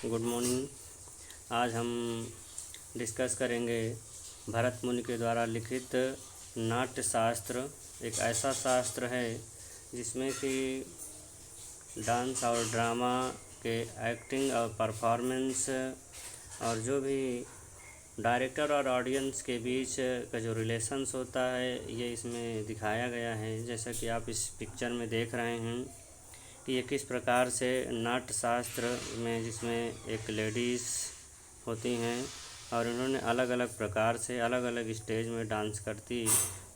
Good morning. आज हम discuss करेंगे भरत मुनि के द्वारा लिखित नाट्य शास्त्र। एक ऐसा शास्त्र है जिसमें कि डांस और ड्रामा के एक्टिंग और परफॉर्मेंस और जो भी डायरेक्टर और ऑडियंस के बीच का जो रिलेशंस होता है ये इसमें दिखाया गया है। जैसा कि आप इस पिक्चर में देख रहे हैं कि ये किस प्रकार से नाट्य शास्त्र में, जिसमें एक लेडीज़ होती हैं और उन्होंने अलग अलग प्रकार से अलग अलग स्टेज में डांस करती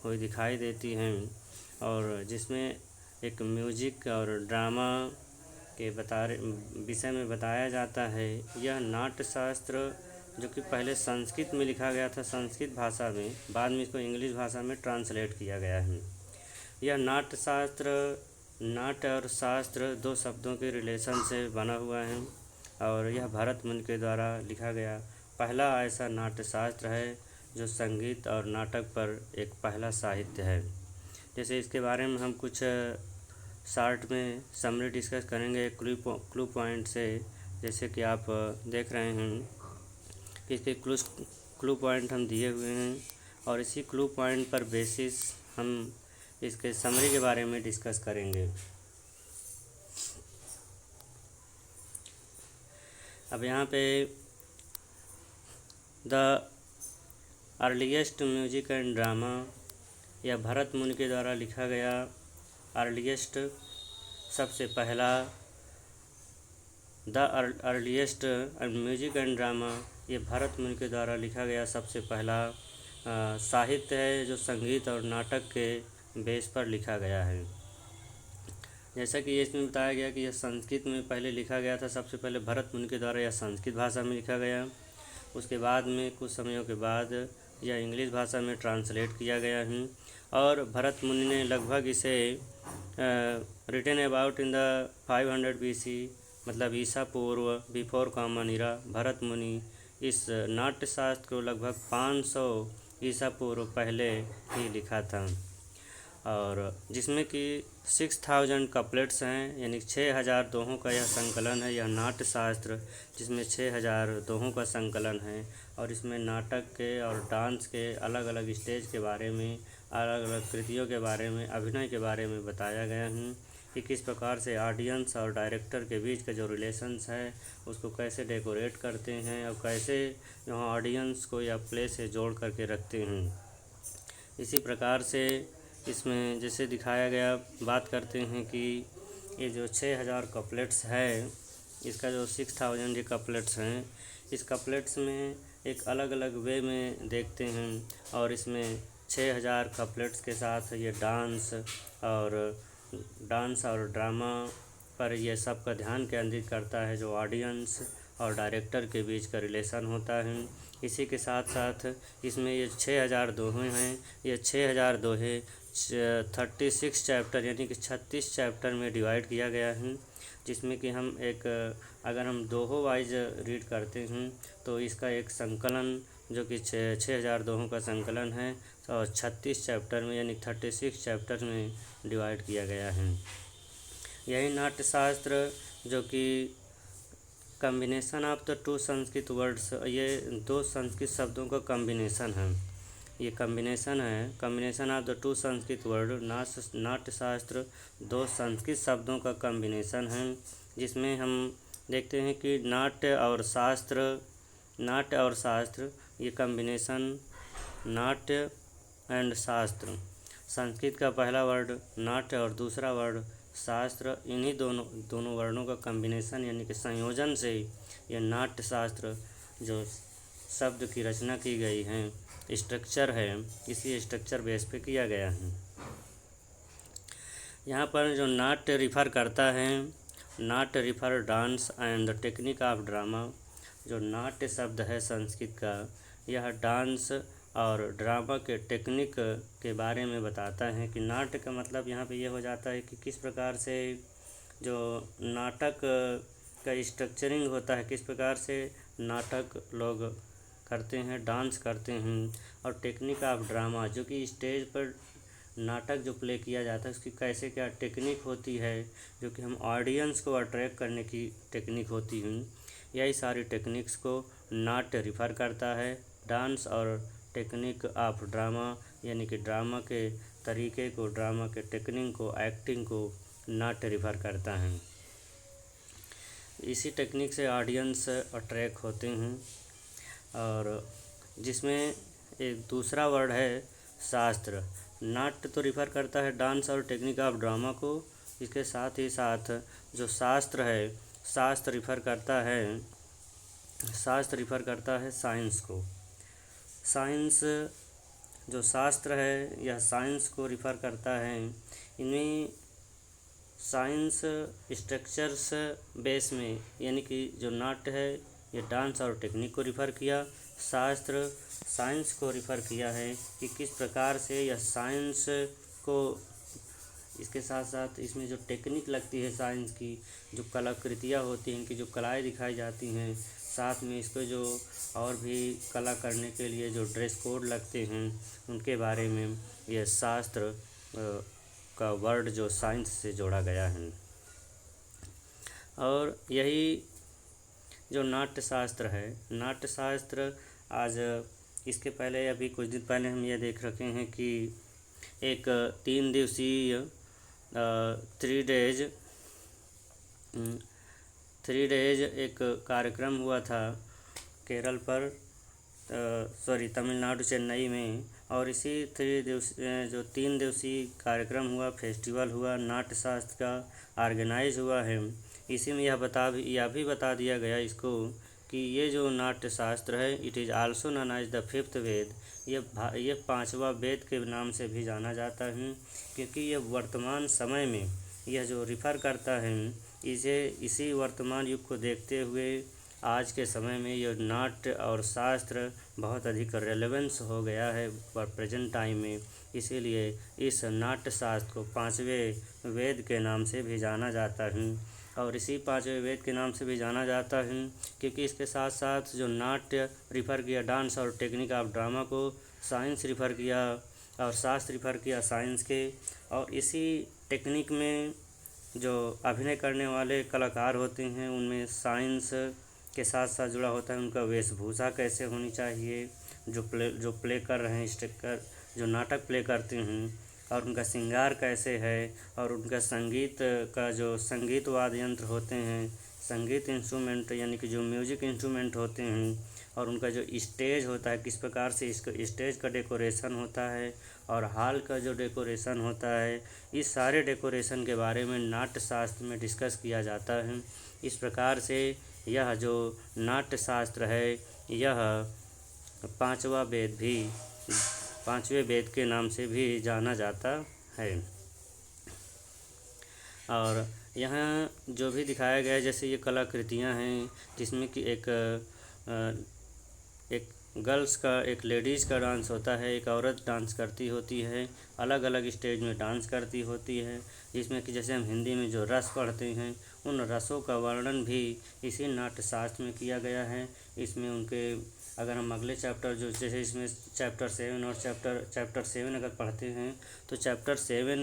हुई दिखाई देती हैं, और जिसमें एक म्यूजिक और ड्रामा के विषय में बताया जाता है। यह नाट्य शास्त्र जो कि पहले संस्कृत में लिखा गया था, संस्कृत भाषा में, बाद में इसको इंग्लिश भाषा में ट्रांसलेट किया गया है। यह नाट्य शास्त्र, नाट्य और शास्त्र दो शब्दों के रिलेशन से बना हुआ है और यह भरत मुनि के द्वारा लिखा गया पहला ऐसा नाट्य शास्त्र है जो संगीत और नाटक पर एक पहला साहित्य है। जैसे इसके बारे में हम कुछ शॉर्ट में समरी डिस्कस करेंगे एक क्लू पॉइंट से। जैसे कि आप देख रहे हैं कि इसके क्लू पॉइंट हम दिए हुए हैं और इसी क्लू पॉइंट पर बेसिस हम इसके समरी के बारे में डिस्कस करेंगे। अब यहाँ पे the earliest music and drama, यह भरत मुनि के द्वारा लिखा गया अर्लीस्ट, सबसे पहला, the earliest music and drama, ये भरत मुनि के द्वारा लिखा गया सबसे पहला साहित्य है जो संगीत और नाटक के बेस पर लिखा गया है। जैसा कि इसमें बताया गया कि यह संस्कृत में पहले लिखा गया था। सबसे पहले भरत मुनि के द्वारा यह संस्कृत भाषा में लिखा गया, उसके बाद में कुछ समयों के बाद यह इंग्लिश भाषा में ट्रांसलेट किया गया है और भरत मुनि ने लगभग इसे written about in the 500 BC, मतलब ईसा पूर्व, बिफोर कॉमन इरा। भरत मुनि इस नाट्य शास्त्र को लगभग 500 ईसा पूर्व पहले ही लिखा था और जिसमें कि 6000 कपलेट्स हैं, यानी 6000 दोहों का यह संकलन है। यह नाट्य शास्त्र जिसमें 6000 दोहों का संकलन है और इसमें नाटक के और डांस के अलग अलग स्टेज के बारे में, अलग अलग कृतियों के बारे में, अभिनय के बारे में बताया गया है कि किस प्रकार से ऑडियंस और डायरेक्टर के बीच का जो रिलेशंस है उसको कैसे डेकोरेट करते हैं और कैसे यहाँ ऑडियंस को या प्ले से जोड़ करके रखते हैं। इसी प्रकार से इसमें जैसे दिखाया गया, बात करते हैं कि ये जो 6000 कपलेट्स है, इसका जो 6000 ये कपलेट्स हैं, इस कपलेट्स में एक अलग अलग वे में देखते हैं और इसमें 6000 कपलेट्स के साथ ये डांस और ड्रामा पर यह सब का ध्यान केंद्रित करता है, जो ऑडियंस और डायरेक्टर के बीच का रिलेशन होता है। इसी के साथ साथ इसमें ये 6000 दोहे हैं। ये 6000 दोहे 36 चैप्टर यानी कि 36 चैप्टर में डिवाइड किया गया है, जिसमें कि हम एक, अगर हम दोहों वाइज रीड करते हैं तो इसका एक संकलन जो कि 6000 दोहों का संकलन है और 36 चैप्टर में यानी 36 चैप्टर में डिवाइड किया गया है। यही नाट्य शास्त्र जो कि combination of the two Sanskrit words, ये दो संस्कृत शब्दों का कम्बिनेशन है। ये कम्बिनेशन है, combination of the two Sanskrit word. नाट्य शास्त्र दो संस्कृत शब्दों का कम्बिनेशन है, जिसमें हम देखते हैं कि नाट्य और शास्त्र ये कम्बिनेशन, नाट्य एंड शास्त्र, संस्कृत का पहला वर्ड नाट्य और दूसरा वर्ड शास्त्र, इन्हीं दोनों वर्णों का कम्बिनेशन यानी कि संयोजन से यह नाट्य शास्त्र जो शब्द की रचना की गई है, स्ट्रक्चर है, इसी स्ट्रक्चर बेस पे किया गया है। यहाँ पर जो नाट्य रिफ़र करता है, नाट्य refer dance and the technique of drama. जो नाट्य शब्द है संस्कृत का, यह डांस और ड्रामा के टेक्निक के बारे में बताता है कि नाट्य का मतलब यहाँ पे ये हो जाता है कि किस प्रकार से जो नाटक का स्ट्रक्चरिंग होता है, किस प्रकार से नाटक लोग करते हैं, डांस करते हैं, और टेक्निक ऑफ ड्रामा जो कि स्टेज पर नाटक जो प्ले किया जाता है उसकी कैसे क्या टेक्निक होती है, जो कि हम ऑडियंस को अट्रैक्ट करने की टेक्निक होती है। यही सारी टेक्निक्स को नाट्य रिफ़र करता है। डांस और टेक्निक ऑफ ड्रामा यानी कि ड्रामा के तरीके को, ड्रामा के टेक्निक को, एक्टिंग को नाट्य रिफ़र करता है। इसी टेक्निक से ऑडियंस अट्रैक्ट होते हैं। और जिसमें एक दूसरा वर्ड है शास्त्र। नाट्य तो रिफ़र करता है डांस और टेक्निक ऑफ ड्रामा को, इसके साथ ही साथ जो शास्त्र है, शास्त्र रिफ़र करता है साइंस को। साइंस जो शास्त्र है यह साइंस को रिफ़र करता है। इनमें साइंस स्ट्रक्चर्स बेस में, यानी कि जो नाट्य है ये डांस और टेक्निक को रिफ़र किया, शास्त्र साइंस को रिफ़र किया है कि किस प्रकार से यह साइंस को, इसके साथ साथ इसमें जो टेक्निक लगती है साइंस की, जो कलाकृतियाँ होती हैं, इनकी जो कलाएँ दिखाई जाती हैं, साथ में इसको जो और भी कला करने के लिए जो ड्रेस कोड लगते हैं उनके बारे में यह शास्त्र का वर्ड जो साइंस से जोड़ा गया है। और यही जो नाट्यशास्त्र है, नाट्यशास्त्र आज इसके पहले अभी कुछ दिन पहले हम ये देख रखे हैं कि एक 3 दिवसीय 3 डेज एक कार्यक्रम हुआ था केरल पर, तमिलनाडु चेन्नई में। और इसी 3 दिवसीय कार्यक्रम हुआ, फेस्टिवल हुआ, नाट्यशास्त्र का ऑर्गेनाइज हुआ है। इसी में यह भी बता दिया गया इसको कि ये जो नाट्यशास्त्र है it is also known as the 5th वेद। ये 5वां वेद के नाम से भी जाना जाता है, क्योंकि ये वर्तमान समय में यह जो रिफ़र करता है इसी वर्तमान युग को देखते हुए आज के समय में यह नाट्य और शास्त्र बहुत अधिक रेलेवेंस हो गया है प्रेजेंट टाइम में। इसीलिए इस नाट्य शास्त्र को 5वें वेद के नाम से भी जाना जाता है। और इसी 5वें वेद के नाम से भी जाना जाता है क्योंकि इसके साथ साथ जो नाट्य रिफ़र किया डांस और टेक्निक ऑफ ड्रामा को, साइंस रिफ़र किया और शास्त्र रिफ़र किया साइंस के। और इसी टेक्निक में जो अभिनय करने वाले कलाकार होते हैं उनमें साइंस के साथ साथ जुड़ा होता है उनका वेशभूषा कैसे होनी चाहिए, जो प्ले कर रहे हैं स्टेकर, जो नाटक प्ले करते हैं, और उनका श्रृंगार कैसे है, और उनका संगीत का जो संगीत वाद्य यंत्र होते हैं, संगीत इंस्ट्रूमेंट यानी कि जो म्यूजिक इंस्ट्रूमेंट होते हैं, और उनका जो स्टेज होता है किस प्रकार से इसका स्टेज का डेकोरेशन होता है, और हॉल का जो डेकोरेशन होता है, इस सारे डेकोरेशन के बारे में नाट्य शास्त्र में डिस्कस किया जाता है। इस प्रकार से यह जो नाट्य शास्त्र है यह 5वां वेद भी 5वें वेद के नाम से भी जाना जाता है। और यहाँ जो भी दिखाया गया है जैसे ये कलाकृतियाँ हैं जिसमें कि एक गर्ल्स का, एक लेडीज़ का डांस होता है, एक औरत डांस करती होती है, अलग अलग स्टेज में डांस करती होती है, जिसमें कि जैसे हम हिंदी में जो रस पढ़ते हैं उन रसों का वर्णन भी इसी नाट्यशास्त्र में किया गया है। इसमें उनके अगर हम अगले चैप्टर जो जैसे इसमें चैप्टर 7 और चैप्टर 7 अगर पढ़ते हैं तो चैप्टर 7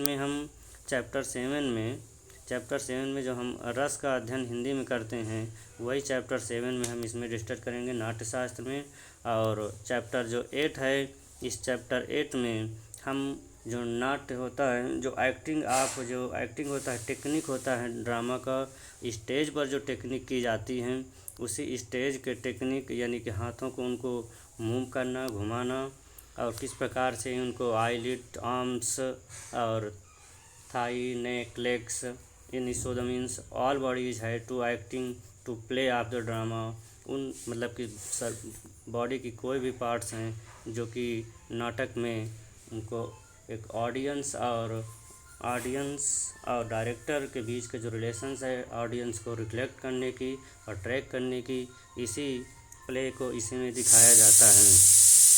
में जो हम रस का अध्ययन हिंदी में करते हैं वही चैप्टर 7 में हम इसमें डिस्कस करेंगे नाट्यशास्त्र में। और चैप्टर जो 8 है, इस चैप्टर 8 में हम जो नाट्य होता है, जो एक्टिंग होता है, टेक्निक होता है ड्रामा का, स्टेज पर जो टेक्निक की जाती हैं उसी स्टेज के टेक्निक यानी कि हाथों को उनको मूव करना, घुमाना, और किस प्रकार से उनको आईलिड, आर्म्स और thigh, neck, legs, in so the means all bodies है to acting to play of the drama. उन मतलब कि बॉडी की कोई भी पार्ट्स हैं जो कि नाटक में उनको एक ऑडियंस और डायरेक्टर के बीच के जो रिलेशंस है ऑडियंस को रिफ्लेक्ट करने की और ट्रैक करने की, इसी प्ले को इसी में दिखाया जाता है।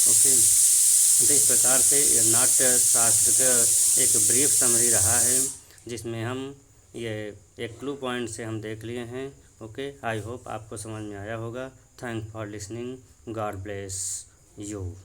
ओके, तो इस प्रकार से यह नाट्य शास्त्र का एक ब्रीफ समरी रहा है जिसमें हम ये एक क्लू पॉइंट से हम देख लिए हैं। ओके, आई होप आपको समझ में आया होगा। Thank for listening, God bless you.